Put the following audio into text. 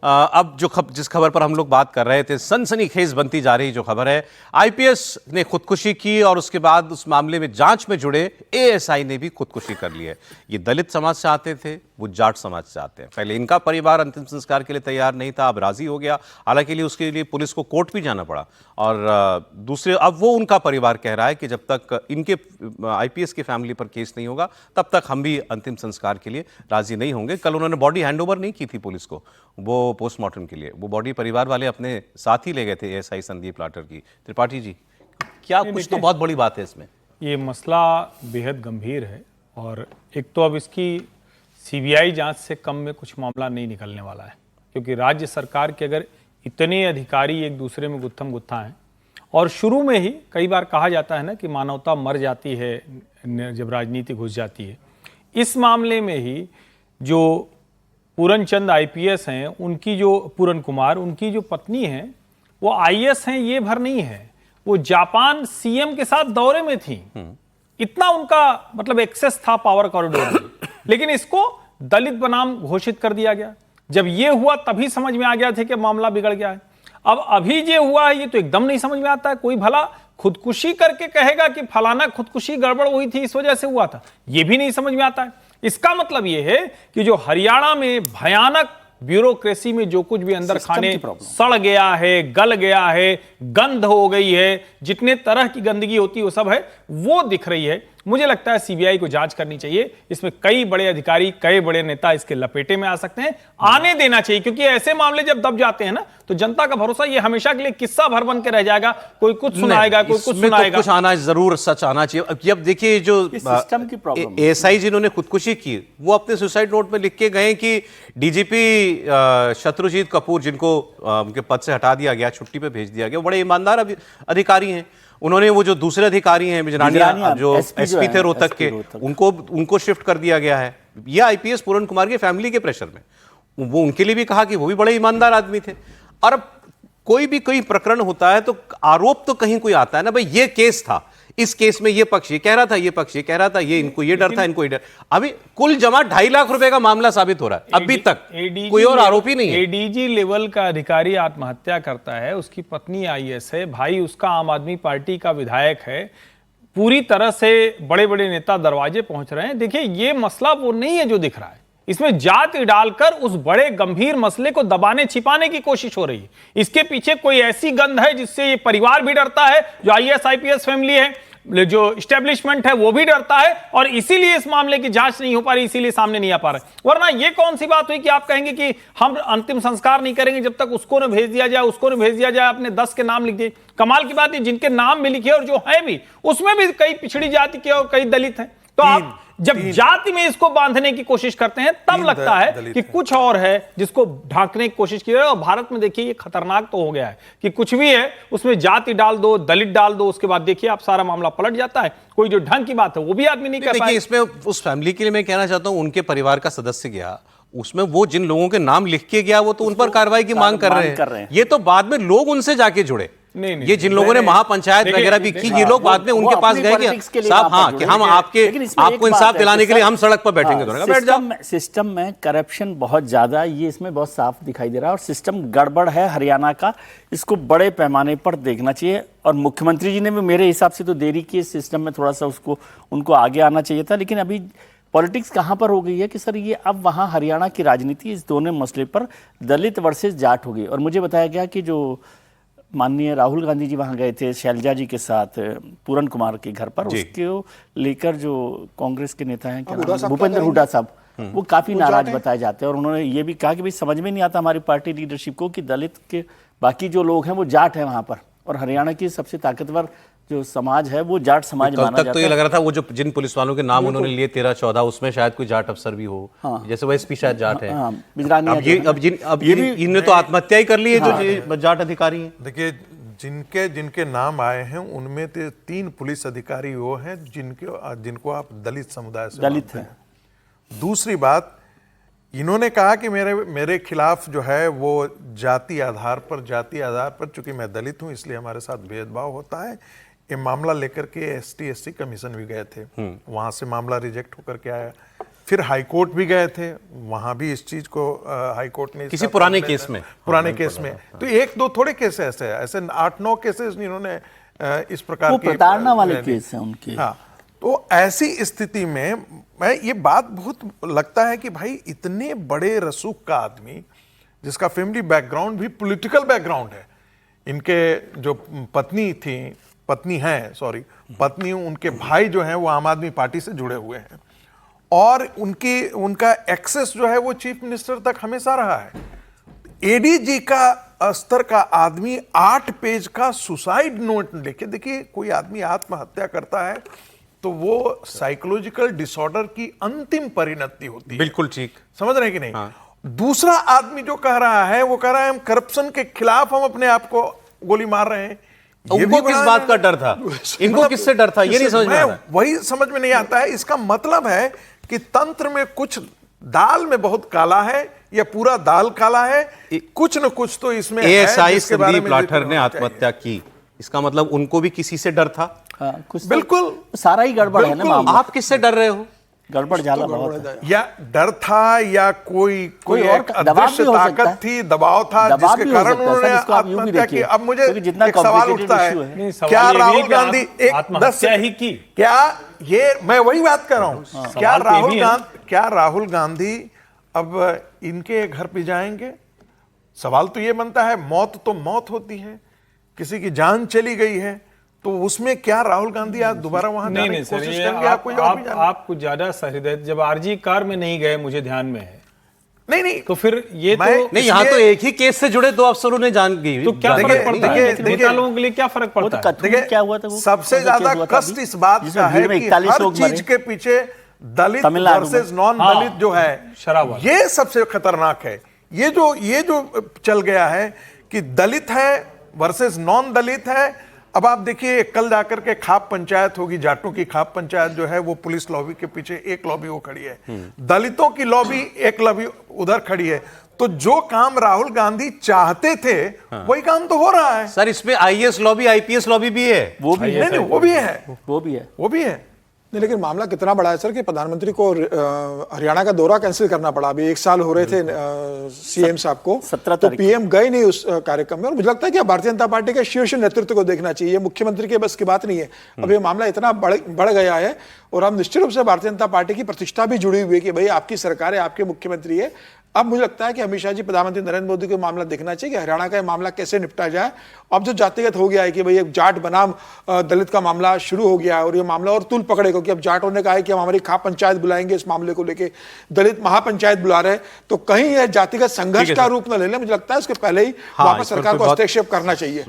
अब जो जिस खबर पर हम लोग बात कर रहे थे, सनसनीखेज बनती जा रही जो खबर है, आईपीएस ने खुदकुशी की और उसके बाद उस मामले में जांच में जुड़े एएसआई ने भी खुदकुशी कर ली है। ये दलित समाज से आते थे, वो जाट समाज से आते हैं। पहले इनका परिवार अंतिम संस्कार के लिए तैयार नहीं था, अब राजी हो गया। हालांकि उसके लिए पुलिस को कोर्ट भी जाना पड़ा। और दूसरे, अब वो उनका परिवार कह रहा है कि जब तक इनके आईपीएस की फैमिली पर केस नहीं होगा तब तक हम भी अंतिम संस्कार के लिए राजी नहीं होंगे। कल उन्होंने बॉडी हैंडओवर नहीं की थी पुलिस को, वो पोस्टमार्टम के लिए वो बॉडी परिवार वाले अपने साथ ही ले गए थे एएसआई संदीप लाटर की। त्रिपाठी जी, क्या कुछ तो बहुत बड़ी बात है इसमें। ये मसला बेहद गंभीर है और एक तो अब इसकी सीबीआई जांच से कम में कुछ मामला नहीं निकलने वाला है, क्योंकि राज्य सरकार के अगर इतने अधिकारी एक दूसरे में गुत्थम गुत्था हैं और शुरू में ही कई बार कहा जाता है ना कि मानवता मर जाती है जब राजनीति घुस जाती है। इस मामले में ही जो पूरन चंद आईपीएस हैं, उनकी जो पूरन कुमार, उनकी जो पत्नी है वो आईएएस हैं, ये भर नहीं है, वो जापान सीएम के साथ दौरे में थी। इतना उनका मतलब एक्सेस था पावर कॉरिडोर में, लेकिन इसको दलित बनाम घोषित कर दिया गया। जब ये हुआ तभी समझ में आ गया था कि मामला बिगड़ गया है। अब अभी ये हुआ है, ये तो एकदम नहीं समझ में आता है। कोई भला खुदकुशी करके कहेगा कि फलाना खुदकुशी गड़बड़ हुई थी, इस वजह से हुआ था, ये भी नहीं समझ में आता है। इसका मतलब ये है कि जो हरियाणा में भयानक ब्यूरोक्रेसी में जो कुछ भी अंदर खाने सड़ गया है, गल गया है, गंध हो गई है, जितने तरह की गंदगी होती है वो सब है, वो दिख रही है। मुझे लगता है सीबीआई को जांच करनी चाहिए। इसमें कई बड़े अधिकारी, कई बड़े नेता इसके लपेटे में आ सकते हैं, आने देना चाहिए, क्योंकि ऐसे मामले जब दब जाते हैं ना तो जनता का भरोसा ये हमेशा के लिए किस्सा भर बन के रह जाएगा। कोई कुछ सुनाएगा, कोई कुछ सुनाएगा। तो कुछ आना जरूर, सच आना चाहिए। अब देखिए जो सिस्टम की प्रॉब्लम, एएसआई जिन्होंने खुदकुशी की वो अपने सुसाइड नोट में लिख के गए कि डीजीपी शत्रुजीत कपूर, जिनको उनके पद से हटा दिया गया, छुट्टी पे भेज दिया गया, बड़े ईमानदार अधिकारी हैं। उन्होंने वो जो दूसरे अधिकारी हैं बिजरानिया, जो एसपी थे रोहतक के, उनको शिफ्ट कर दिया गया है। ये आईपीएस पूरन कुमार की फैमिली के प्रेशर में, वो उनके लिए भी कहा कि वो भी बड़े ईमानदार आदमी थे। और अब कोई प्रकरण होता है तो आरोप तो कहीं कोई आता है ना, भाई ये केस था, इस केस में ये पक्ष ये कह रहा था, ये पक्ष ये कह रहा था, ये इनको ये डर था, इनको ये डर। अभी कुल जमा 2.5 लाख रुपए का मामला साबित हो रहा है, अभी तक कोई और आरोपी नहीं है। एडीजी लेवल का अधिकारी आत्महत्या करता है, उसकी पत्नी आईएएस है, भाई उसका आम आदमी पार्टी का विधायक है, पूरी तरह से बड़े बड़े नेता दरवाजे पहुंच रहे हैं। देखिए, ये मसला वो नहीं है जो दिख रहा है, इसमें जाति डालकर उस बड़े गंभीर मसले को दबाने छिपाने की कोशिश हो रही है। इसके पीछे कोई ऐसी गंध है जिससे ये परिवार भी डरता है, जो आईएएस आईपीएस फैमिली है, जो एस्टेब्लिशमेंट है वो भी डरता है, और इसीलिए इस मामले की जांच नहीं हो पा रही, इसीलिए सामने नहीं आ पा रहा। वरना ये कौन सी बात हुई कि आप कहेंगे कि हम अंतिम संस्कार नहीं करेंगे जब तक उसको न भेज दिया जाए, उसको न भेज दिया जाए। आपने 10 के नाम लिख दिए। कमाल की बात है, जिनके नाम भी लिखे और जो है भी, उसमें भी कई पिछड़ी जाति के और कई दलित हैं। तो आप जब जाति में इसको बांधने की कोशिश करते हैं तब लगता है कि कुछ और है जिसको ढांकने की कोशिश की है। और भारत में देखिए ये खतरनाक तो हो गया है कि कुछ भी है उसमें जाति डाल दो, दलित डाल दो, उसके बाद देखिए आप सारा मामला पलट जाता है। कोई जो ढंग की बात है वो भी आदमी नहीं कर पाए। इसमें उस फैमिली के लिए मैं कहना चाहता हूं, उनके परिवार का सदस्य गया, उसमें वो जिन लोगों के नाम लिख के गया वो तो उन पर कार्रवाई की मांग कर रहे हैं। ये तो बाद में लोग उनसे जाके जुड़े। नहीं, ये जिन लोगों ने महापंचायत वगैरह भी की, ये लोग बाद में उनके पास गए कि साहब हाँ कि हम आपको इंसाफ दिलाने के लिए हम सड़क पर बैठेंगे। बैठ जाओ। सिस्टम में करप्शन बहुत ज्यादा, ये इसमें बहुत साफ दिखाई दे रहा है, और सिस्टम गड़बड़ है हरियाणा का। इसको बड़े पैमाने पर देखना चाहिए, और मुख्यमंत्री जी ने भी मेरे हिसाब से तो देरी की इस सिस्टम में, थोड़ा सा उनको आगे आना चाहिए था। लेकिन अभी पॉलिटिक्स कहाँ पर हो गई है कि सर ये अब वहाँ हरियाणा की राजनीति इस दोनों मसले पर दलित वर्सेस जाट हो गई। और मुझे बताया गया कि जो माननीय राहुल गांधी जी वहाँ गए थे शैलजा जी के साथ पूरन कुमार के घर पर, उसको लेकर जो कांग्रेस के नेता हैं, क्या भूपेंद्र हुड्डा साहब, वो काफ़ी नाराज बताए जाते हैं। और उन्होंने ये भी कहा कि भाई समझ में नहीं आता हमारी पार्टी लीडरशिप को कि दलित के बाकी जो लोग हैं वो जाट हैं वहाँ पर, और हरियाणा की सबसे ताकतवर जो समाज है वो जाट समाज माना जाता है। तो ये लग रहा था वो जो जिन पुलिस वालों के नाम उन्होंने लिए 13-14, उसमें शायद कोई जाट अफसर भी हो। हाँ। जैसे वो एसपी शायद जाट है। हाँ, अब इनने तो आत्महत्या ही कर ली है जो जाट अधिकारी हैं। देखिए, जिनके नाम आए हैं उनमें 3 पुलिस अधिकारी वो हैं जिनको आप दलित समुदाय से दलित हैं। दूसरी बात, इन्होंने कहा कि मेरे खिलाफ जो है वो जाति आधार पर चूंकि मैं दलित हूं इसलिए हमारे साथ भेदभाव होता है। ये मामला लेकर के ST SC कमीशन भी गए थे, वहां से मामला रिजेक्ट होकर के आया। फिर हाई कोर्ट भी गए थे, वहां भी इस चीज को हाई कोर्ट ने किसी पुराने केस में, पुराने केस में तो एक दो थोड़े केस ऐसे 8-9 केसेस इन्होंने इस प्रकार वो की प्रताड़ना वाले केस हैं उनके। हाँ, तो ऐसी स्थिति में मैं ये बात बहुत लगता है कि भाई इतने बड़े रसूख का आदमी जिसका फैमिली बैकग्राउंड भी पॉलिटिकल बैकग्राउंड है, इनके जो पत्नी उनके भाई जो हैं वो आम आदमी पार्टी से जुड़े हुए हैं और उनका एक्सेस जो है वो चीफ मिनिस्टर तक हमेशा रहा है। एडीजी का स्तर का आदमी 8 पेज का सुसाइड नोट लिखे, देखिए कोई आदमी आत्महत्या करता है तो वो साइकोलॉजिकल डिसऑर्डर की अंतिम परिणति होती है। बिल्कुल ठीक, समझ रहे हैं कि नहीं? दूसरा आदमी जो कह रहा है वो कह रहा है हम करप्शन के खिलाफ हम अपने आप को गोली मार रहे हैं। उनको किस बात का डर था? इनको किससे डर था? ये नहीं समझ में आ रहा है। वही समझ में नहीं आता है। इसका मतलब है कि तंत्र में कुछ दाल में बहुत काला है या पूरा दाल काला है, कुछ न कुछ तो इसमें है एएसआई जिसके बारे संदीप में लाठर ने होना आत्महत्या की, इसका मतलब उनको भी किसी से डर था। हाँ, कुछ तो बिल्कुल सारा ही गड़बड़ है ना बिल्कुल। मामला। आप किससे डर रहे हो? गड़बड़ झाला बहुत है। या डर था या कोई कोई और एक दबाव अदृश्य भी हो सकता ताकत है। थी, दबाव था दबाव जिसके भी हो कारण सकता है। उन्होंने सर, इसको आप यूं भी आत्महत्या की। देखिए, अब मुझे क्योंकि जितना एक सवाल complicated उठता issue है, है। नहीं, सवाल क्या ये भी राहुल है कि गांधी आत्महत्या ही की? क्या ये मैं वही बात कर रहा हूँ, क्या सवाल तो ये भी है। राहुल गांधी अब इनके घर पे जाएंगे? सवाल तो ये बनता है, मौत तो मौत होती है, किसी की जान चली गई है, तो उसमें क्या राहुल गांधी आज दोबारा वहां जाने नहीं की सर, कोशिश ये करेंगे? आप कोई और भी जाने? आप कुछ ज्यादा सहृदय, जब आरजी कार में नहीं गए मुझे ध्यान में है, नहीं तो फिर ये तो नहीं, यहाँ तो एक ही केस से जुड़े 2 अफसरों ने जान गई। तो क्या फर्क पड़ता है? देखिए, नेता लोगों के लिए क्या फर्क वो तो पड़ता है? कथनी में क्या हुआ था? वो सबसे कौन सा ज्यादा केस हुआ था कष्ट अभी? इस बात जिसमें का है भीड़ में कि 41 हर लोग चीज मरे। के पीछे दलित तमिलनाडु में। वर्सेस नॉन दलित जो है, शराब वाला। ये सबसे खतरनाक है। ये जो चल गया है कि दलित है वर्सेस नॉन दलित है। अब आप देखिए, कल जाकर के खाप पंचायत होगी, जाटों की खाप पंचायत जो है वो पुलिस लॉबी के पीछे एक लॉबी वो खड़ी है, दलितों की लॉबी एक लॉबी उधर खड़ी है। तो जो काम राहुल गांधी चाहते थे वही काम तो हो रहा है। सर, इसमें आईएएस लॉबी, आईपीएस लॉबी भी है। वो भी है, नहीं, वो भी है, वो भी है। वो भी है। नहीं, लेकिन मामला कितना बड़ा है सर कि प्रधानमंत्री को हरियाणा का दौरा कैंसिल करना पड़ा। अभी 1 साल हो रहे थे सीएम साहब को, 17 तो तारीख पीएम गए नहीं उस कार्यक्रम में। और मुझे लगता है कि भारतीय जनता पार्टी के शीर्ष नेतृत्व को देखना चाहिए, ये मुख्यमंत्री के बस की बात नहीं है। अब ये मामला इतना बढ़ गया है और अब निश्चित रूप से भारतीय जनता पार्टी की प्रतिष्ठा भी जुड़ी हुई है कि भाई आपकी सरकार है, आपके मुख्यमंत्री है। अब मुझे लगता है कि अमित शाह जी, प्रधानमंत्री नरेंद्र मोदी को मामला देखना चाहिए कि हरियाणा का ये मामला कैसे निपटा जाए। अब जो जातिगत हो गया है कि भाई एक जाट बनाम दलित का मामला शुरू हो गया है और ये मामला और तूल पकड़े, क्योंकि अब जाटों ने कहा है कि हम हमारी खाप पंचायत बुलाएंगे इस मामले को लेके, दलित महापंचायत बुला रहे हैं, तो कहीं यह जातिगत संघर्ष का रूप न ले ले। मुझे लगता है उसके पहले ही वापस सरकार को हस्तक्षेप करना चाहिए।